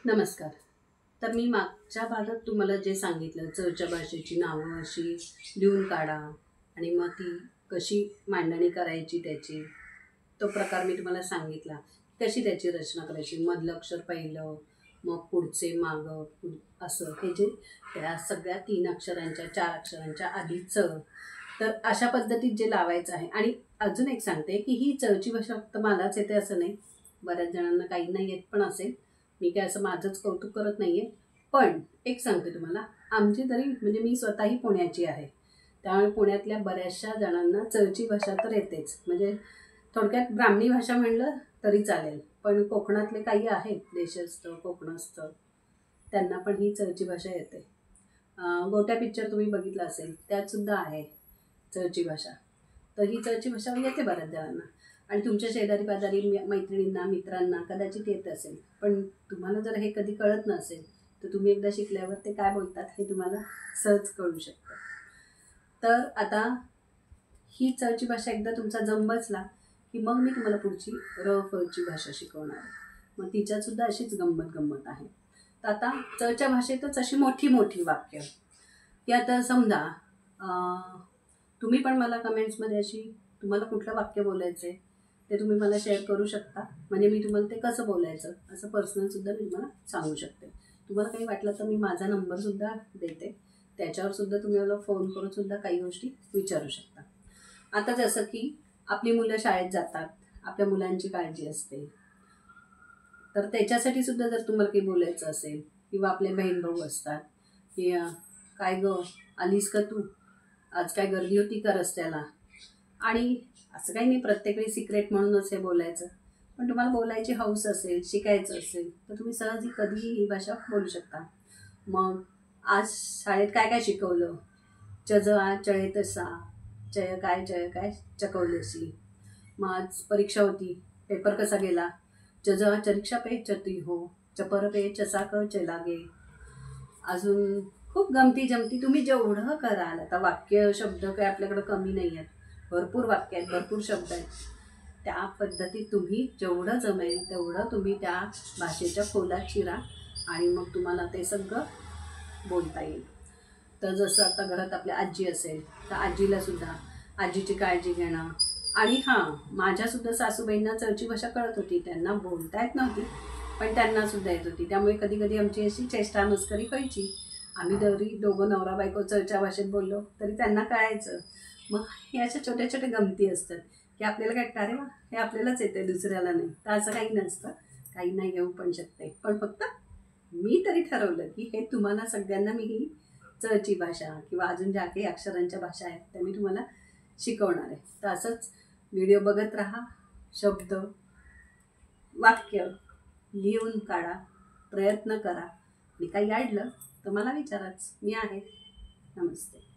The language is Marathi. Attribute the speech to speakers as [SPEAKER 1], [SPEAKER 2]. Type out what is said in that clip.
[SPEAKER 1] नमस्कार. तर मी मागच्या भागात तुम्हाला जे सांगितलं चवच्या भाषेची नावं अशी लिहून काढा आणि मग ती कशी मांडणी करायची त्याची, तो प्रकार मी तुम्हाला सांगितला. कशी त्याची रचना करायची, मधलं अक्षर पहिलं, मग पुढचे मागं असं हे जे त्या सगळ्या 3 अक्षरांच्या 4 अक्षरांच्या आधी च. तर अशा पद्धतीत जे लावायचं आहे. आणि अजून एक सांगते की ही चची भाषा फक्त मलाच येते असं नाही, बऱ्याच जणांना काहींना येत पण असेल. मी काय असं माझंच कौतुक करत नाही आहे. पण एक सांगते तुम्हाला, आमची तरी म्हणजे मी स्वतःही पुण्याची आहे. त्यामुळे पुण्यातल्या बऱ्याचशा जणांना चची भाषा तर येतेच. म्हणजे थोडक्यात ब्राह्मणी भाषा म्हणलं तरी चालेल. पण कोकणातले काही आहेत, देशस्थ, कोकणस्थ, त्यांना पण ही चची भाषा येते. गोट्या पिक्चर तुम्ही बघितला असेल, त्यातसुद्धा आहे चची भाषा. तर ही चची भाषा येते बऱ्याच जणांना. आणि तुमच्या शेजारी पाजारी मैत्रिणींना, मित्रांना कदाचित येत असेल. पण तुम्हाला जर हे कधी कळत नसेल तर तुम्ही एकदा शिकल्यावर ते काय बोलतात हे तुम्हाला सहज कळू शकतं. तर आता ही चची भाषा एकदा तुमचा जम बसला की मग मी तुम्हाला पुढची र फ ची भाषा शिकवणार आहे. मग तिच्यातसुद्धा अशीच गंमत आहे. तर आता चच्या भाषेतच अशी मोठी मोठी वाक्य, की आता समजा तुम्ही पण मला कमेंट्समध्ये अशी तुम्हाला कुठलं वाक्य बोलायचं आहे ते तुम्ही मला शेअर करू शकता. म्हणजे मी तुम्हाला ते कसं बोलायचं असं पर्सनलसुद्धा मी तुम्हाला सांगू शकते. तुम्हाला काही वाटलं तर मी माझा नंबरसुद्धा देते, त्याच्यावरसुद्धा तुम्ही मला फोन करूनसुद्धा काही गोष्टी विचारू शकता. आता जसं की आपली मुलं शाळेत जातात, आपल्या मुलांची काळजी असते, तर त्याच्यासाठी सुद्धा जर तुम्हाला काही बोलायचं असेल, किंवा आपले बहीण भाऊ असतात की काय गं आलीस का तू, आज काय गर्दी होती का रस्त्याला. आणि असं काही नाही प्रत्येक वेळी सिक्रेट म्हणूनच हे बोलायचं. पण तुम्हाला बोलायची हौस असेल, शिकायचं असेल तर तुम्ही सहज कधीही ही भाषा बोलू शकता. मग आज शाळेत काय काय शिकवलं, चज आ चळे तसा, चय काय चकवलेसी. मग आज परीक्षा होती, पेपर कसा गेला, चज आ चरीक्षा पे चती हो, चपर पे चसाक चलागे. अजून खूप गमती जमती तुम्ही जेवढं कराल. आता वाक्य शब्द काय आपल्याकडे कमी नाही आहेत, भरपूर वाक्य आहेत, भरपूर शब्द आहेत. त्या पद्धतीत तुम्ही जेवढं जमेल तेवढं तुम्ही त्या भाषेच्या खोलात शिरा आणि मग तुम्हाला ते सगळं बोलता येईल. तर जसं आता घरात आपल्या आजी असेल तर आजीलासुद्धा आजीची काळजी घेणं. आणि हां, माझ्यासुद्धा सासूबाईंना चची भाषा कळत होती, त्यांना बोलता येत नव्हती पण त्यांनासुद्धा येत होती. त्यामुळे कधी कधी आमची अशी चेष्टा मस्करी व्हायची. आम्ही दोघं नवरा बायको चच्या भाषेत बोललो तरी त्यांना कळायचं. मग हे अशा छोट्या छोट्या गमती असतात की आपल्याला काय अरे वा हे आपल्यालाच येते, दुसऱ्याला नाही. तर असं काही नसतं, काही नाही घेऊ पण शकते. पण फक्त मी तरी ठरवलं की हे तुम्हाला सगळ्यांना मी ही चची भाषा किंवा अजून ज्या काही अक्षरांच्या भाषा आहेत त्या मी तुम्हाला शिकवणार आहे. तर असंच व्हिडिओ बघत राहा, शब्द वाक्य लिहून काढा, प्रयत्न करा. आणि काही अडलं तर मला विचाराच, मी आहे. नमस्ते.